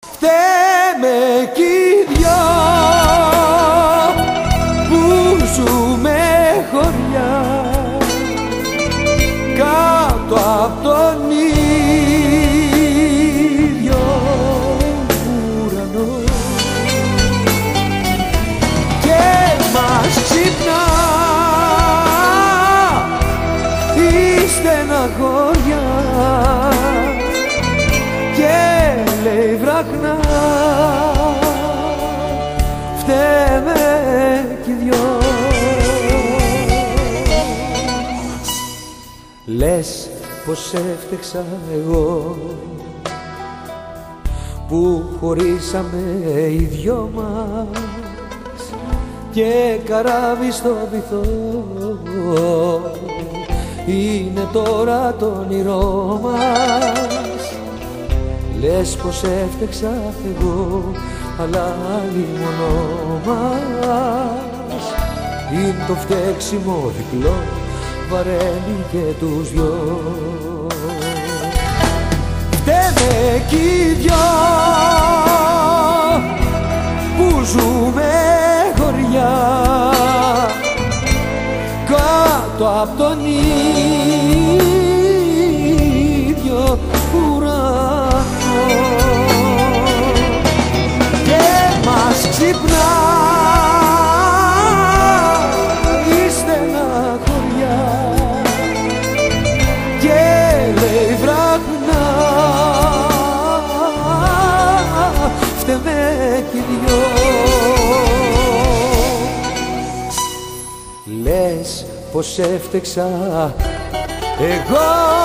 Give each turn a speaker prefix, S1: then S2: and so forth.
S1: Φταίμε κι οι δυο που ζούμε χωριά κάτω απ' τον ίδιο ουρανό και μας ξυπνά η στεναχώρια και λέει βραχνά φταίμε κι οι δυο. Λες πως έφτεξα εγώ που χωρίσαμε οι δυο μας και καράβι στο βυθό είναι τώρα το όνειρό μας. Λες πως έφτεξα εγώ αλλά λίμωνο μας είναι το φταίξιμο διπλό βαραίνει και τους δυο. Φταίμε κι οι δυο που ζούμε χωριά κάτω απ' τον ίδιο ουρανό και μας ξυπνά η στεναχωριά και λέει βραχνά φταίμε κι οι δυο. Λες πως έφτεξα εγώ